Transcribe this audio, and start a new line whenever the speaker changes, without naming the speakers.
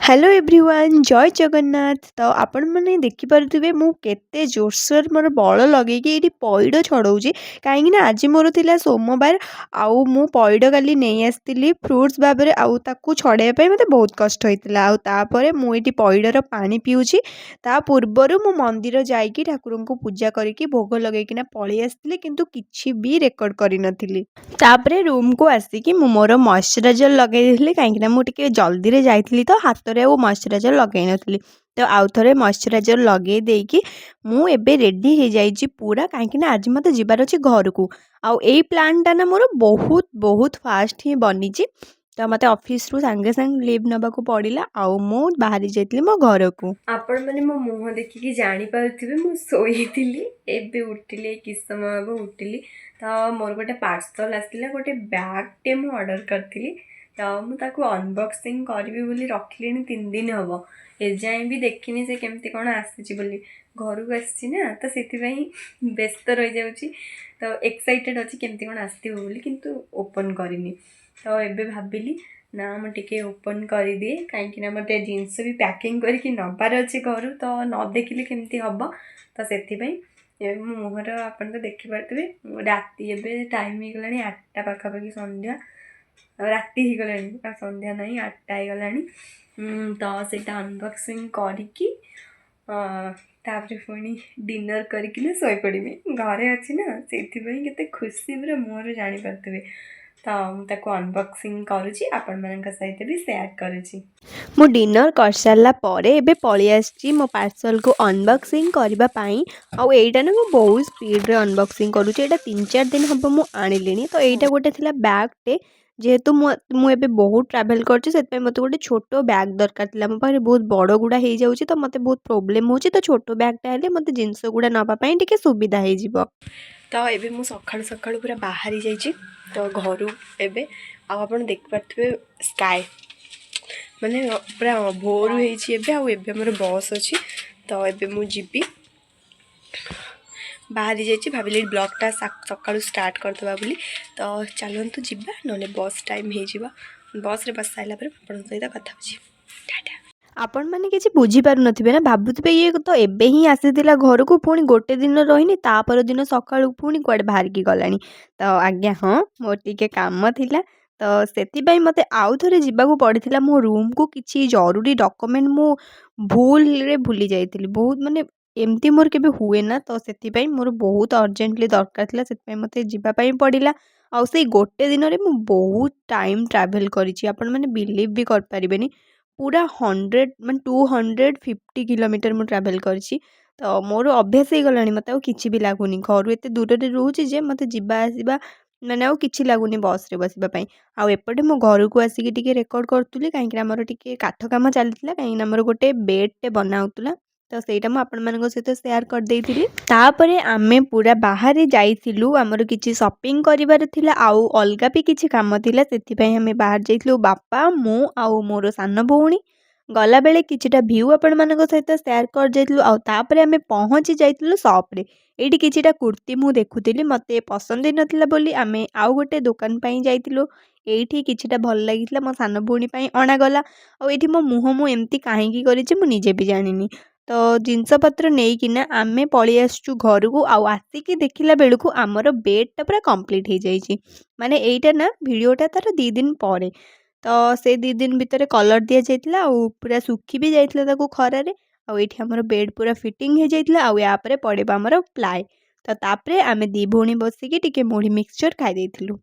Hello everyone जय जगन्नाथ। तो आपण मैंने देखिपे मु केते जोरसोर मोर बल लगे ये पैड छड़ाऊँगी कहीं आज मोर थिला सोमवार आउ मु पैड काली नहीं आसती फ्रुट्स भाव में आउ ताकू छड़ाई मत बहुत कष्ट होता आउे मुझे पैडर पानी पीऊँगी ता पूर्वर मु मंदिर जाकि ठाकुर को पूजा करके भोग लगेकिना पलि आसती किंतु किछि भी रेकर्ड करी नथिली। तापरे रूम को आसिकी मु मोर मॉइस्चराइजर लगे कहीं मुझे जल्दी जाइली तो हाथ में वो मॉइस्चराइजर लगे नी तो आउ थे मॉइस्चराइजर लगे देकी मु एबे रेडी हो जाइए पूरा कहीं आज मत जीवार अच्छे घर को आउ प्लान टा ना मोर बहुत बहुत फास्ट ही बनी तो मत ऑफिस रु सांगे सांगे लीव नवा को पड़ला आउ मु बाहरी जाइली मो घर को।
आपण मैंने मो मुह देखिकी जानी पारुथिबे मु सोईथिली एबे उठिली किस समय अब उठिली तो मोर गोटे पार्सल आसला गोटे बैगटे मु ऑर्डर करथिली तो मु ताको अनबॉक्सिंग करबी बोली रखिलिनी 3 दिन हबो एजाएं भी देखिनी से केमती कोन आसीची बोली घर को आसी ना तो सेति व्यस्त रही जाउची तो एक्साइटेड अछि केमती कोन आस्थिबो बोली किंतु ओपन करिनी तो एबे भाबिली ना मुझे ओपन कर दिए कहीं मत जिनस भी पैकिंग करके नबार अच्छे घर तो न देखिले केमती हम तो से मुहर आप तो देखिपे राति एवं टाइम हो गला 8टा पाखापाखि संध्या राति हो गला संध्या नहीं 8टा हो गला तो सेटा अनबॉक्सिंग करके तापर पुणी डिनर करके शोई पड़ी घरे अच्छी ना से खुशी पूरा मुहर जानीपे तो मुझे अनबॉक्सिंग करुँची आपण मान सहित भी शेयर करुँची।
मु डिनर कर सारा पर एबे पलि आसी मो पार्सल को अनबॉक्सिंग करबा पई आउ एटा ना मु बहुत स्पीड रे अनबॉक्सिंग करूची एटा 3-4 दिन हम मु आनिलिनी तो एटा गोटे थिला बैग टे जेहेतु मु एबे बहुत ट्रैवल करची सेत मते गोटे छोटो बैग दरकार थिला मो पारे बहुत बड़ गुडा हे जाउची तो मते बहुत प्रॉब्लम होची तो छोटो बैग टा हेले मते जिंस गुडा नबा पई टिके सुविधा हे जिवो। तो एबे मु सखाळु सखाळु पूरा बाहरी जाइची तो घरु एबे आपण देख पारथबे स्काई माने पूरा भोर होइछि एबे मोर बस अछि तो एबे मु जीबी बाहरी जाइछि भाबिले ब्लॉगटा सकाळु स्टार्ट करदबा बोली तो चलंतु जिबा नले बस टाइम हे जिबा बस रे बस साइला पर आपण सहित कथा होछि टाटा। आपण माने किछि बुझी पारु नथिबे ना भाबुथिबे ये तो एबे ही आसीतिला घर को पुणी गोटे दिन रहिनी ता पर दिन सकाळु पुणी कुआडे बाहर की गलानी तो आज्ञा हाँ मोर टिके काम थिला तो सेतिबाई मते आउ थरे जिबाकू पड़िथिला मो रूम को किछि जरूरी डॉक्यूमेंट मु भूल रे भूली जाइतिली बहुत माने एमती मोर केबे हुए ना तो सेतिबाई मोर बहुत अर्जेंटली दरकार थिला सेतिबाई मते जिबा पई पड़िला आउ सेई गोटे दिन रे मु बहुत टाइम ट्रैवल करिछि आपण माने बिलीव भी कर परिबेनी पूरा 100 मान 250 किलोमीटर मु ट्रैवल करछि तो मोर अभ्यास हो गलानी मते किछि भी लागुनी घर एते दूर रे रहूछि जे मते जिबा आसीबा माने किछि लागुनी बस रे बसिबा पई आउ एपटे मो घर को आसिकी टिके रेकॉर्ड करतुली कहीं हमर टिके काठ काम चलतिला कहीं हमर गोटे बेड टे बनाउतुला तो सेटा मु आपण मानक सहित शेयर कर देइतिली तापरे आमे पूरा बाहर जाइथिलु हमर किछि शॉपिंग करिवार थिला आउ अलगा भी किछि काम थिला सेति पई हमें बाहर जाइथिलु बापा मु आउ मोर सान भौणी गला बेले किछिटा व्यू आपण मानक सहित शेयर कर जाइथिलु आउ तापरे हमें पहुंची जाइथिलु शॉप रे एठी किछिटा कुर्ती मु देखुथिली मते पसंद ही नथिला बोली आमे आउ गोटे दुकान पई जाइथिलु एठी किछिटा भल लागिथिला मो सान भौणी पई अणा गला आउ एठी मो मुह मु एमती काहे की करिछि मु निजे भी जानिनी तो जिनस पत्र नहीं किना आमे पळी आसछु घर को आउ आसिकी देखिला बेलकु हमर बेड टा पूरा कंप्लीट हो जाइछि माने एइटा ना वीडियोटा तार 2 दिन परे तो से 2 दिन भितर कलर दिया जाइतिला आउ पूरा सुखी भी जाइतिला ताकू खरा रे आउ एठी हमर बेड पूरा फिटिंग हो जाइतिला आउ या परे पड़ेबा हमर प्लाई तो तापरे आमे दी भौणी बसिकी टिके मुढ़ी मिक्सचर खाइ दैथिलु।